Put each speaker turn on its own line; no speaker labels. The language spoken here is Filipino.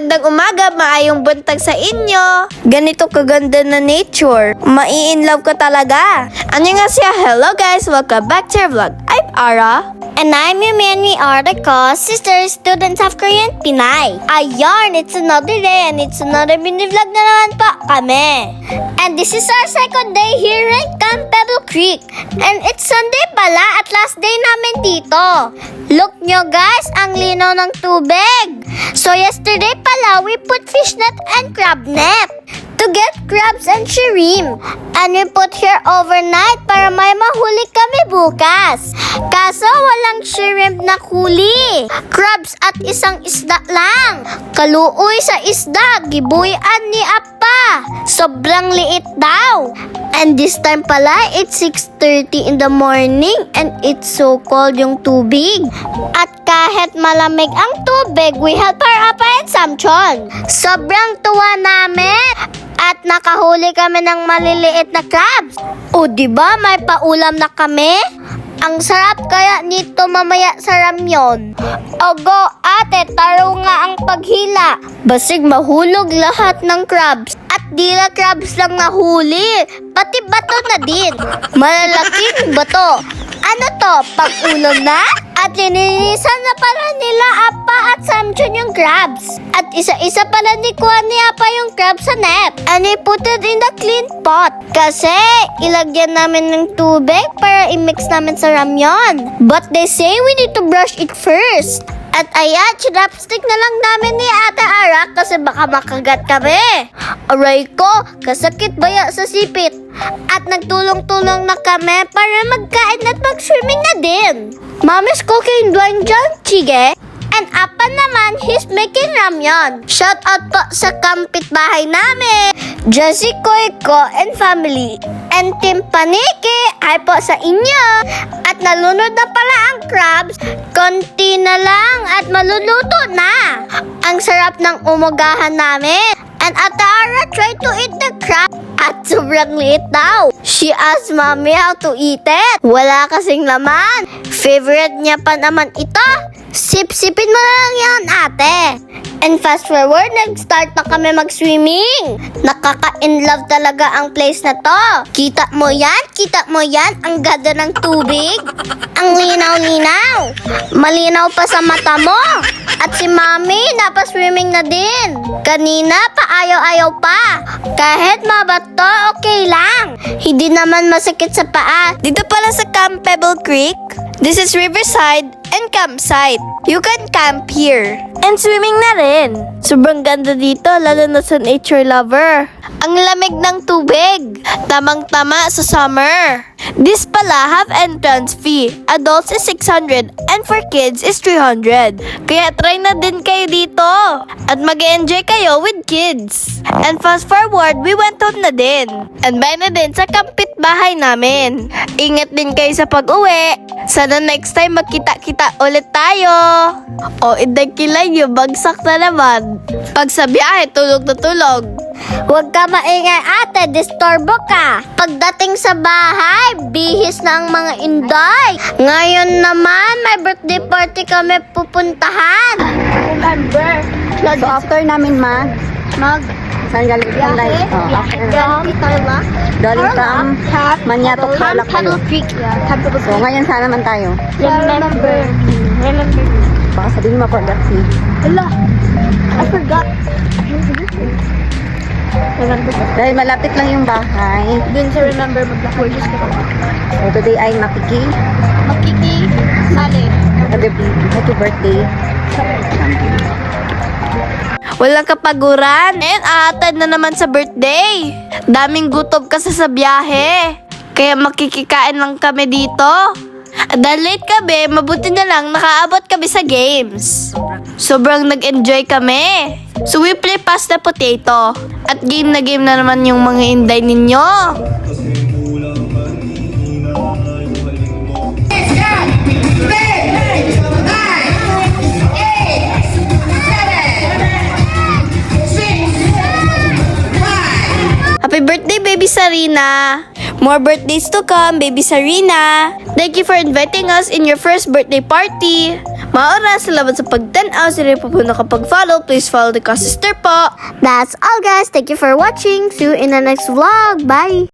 Magandang umaga, maayong buntag sa inyo. Ganito kaganda na nature. Mai-inlove ka talaga. Annyeonghaseyo, hello guys, welcome back to our vlog. I'm Ara.
And I'm Yumi and we are the co-sisters, students of Korean Pinay. Ayan, it's another day and it's another mini vlog na naman po kami. And this is our second day here in Camp Pebble Creek. And it's Sunday pala at last day namin dito. Look nyo guys, ang linaw ng tubig. So yesterday pala, we put fish net and crab net to get crabs and shrimp. And we put here overnight para may mahuli kami bukas. Kaso walang shrimp na huli. Crabs at isang isda lang. Kaluoy sa isda, gibuyan ni Appa. Sobrang liit daw. And this time pala, it's 6:30 in the morning and it's so cold yung tubig. At kahit malamig ang tubig, we help our Appa and Samchon. Sobrang tuwa namin. At nakahuli kami ng maliliit na crabs. O diba may paulam na kami? Ang sarap kaya nito mamaya sa ramyon. Ogo ate, taro nga ang paghila. Basig mahulog lahat ng crabs. At di na crabs lang nahuli, pati bato na din. Malalaking bato. Ano to, pag-ulam na? At lininisan na pala nila Appa at Samchon yung crabs. At isa-isa pala ni Kuha ni Appa yung crabs sa net. And we put it in the clean pot. Kasi ilagyan namin ng tubig para i-mix namin sa ramyon. But they say we need to brush it first. At ayan, chopstick na lang namin ni Ate Ara kasi baka makagat kami. Aray ko, kasakit baya sa sipit. At nagtulong-tulong na kami para magkain at mag-swimming na din. Mommy's cooking doenjang jjigae. And Appa naman, he's making ramyon. Shout out po sa kapitbahay namin, Jessie Koiko and family. And Team Paniki, ay po sa inyo. At nalunod na pala ang crabs. Konti na lang at maluluto na. Ang sarap ng umugahan namin. And Ate Ara tried to eat the crab. At sobrang liit daw. She asked mommy how to eat it. Wala kasing laman. Favorite niya pa naman ito. Sip-sipin mo na lang yan, ate. And fast forward, nag-start na kami mag-swimming. Nakaka-inlove talaga ang place na to. Kita mo yan, ang ganda ng tubig. Ang linaw-linaw. Malinaw pa sa mata mo. At si Mami, napaswimming na din. Kanina, paayaw-ayaw pa. Kahit mabato, okay lang. Hindi naman masakit sa paa.
Dito pala sa Camp Pebble Creek, this is riverside and campsite. You can camp here. And swimming na rin. Sobrang ganda dito, lalo na sa nature lover. Ang lamig ng tubig. Tamang-tama sa summer. This pala have entrance fee. Adults is 600 and for kids is 300. Kaya try na din kayo dito. At mag-enjoy kayo with kids. And fast forward, we went home na din. And bye na din sa kapitbahay namin. Ingat din kayo sa pag-uwi. Sana next time magkita-kita ulit tayo. O idagkilay nyo, bagsak na naman. Pag sa biyahe, tulog na tulog.
Huwag ka maingay ate, disturbo ka. Pagdating sa bahay, bihis na ang mga inday. Ngayon naman, may birthday party kami pupuntahan.
Remember. So after namin saan galing itong live? After Dolly Tam, Manyatok Halak kayo. So ngayon saan naman tayo?
Remember.
Baka sabihin mo forgot si.
Ala, I forgot.
Dahil malapit lang yung bahay.
Dun sa remember, mag-gorgeous ka ba?
So today ay
Makiki, Sali.
happy birthday.
Walang kapaguran. Ngayon, aatad na naman sa birthday. Daming gutom kasi sa biyahe. Kaya makikikain lang kami dito. Dahil late kami, mabuti na lang nakaabot kami sa games. Sobrang nag-enjoy kami. So we play pass the potato. At game na naman yung mga inday ninyo. Happy birthday, baby Sarina! More birthdays to come, baby Sarina! Thank you for inviting us in your first birthday party. Maura, salamat sa pagtanaw. Sila po po nakapag-follow. Please follow the Ka Sister po.
That's all guys. Thank you for watching. See you in the next vlog. Bye!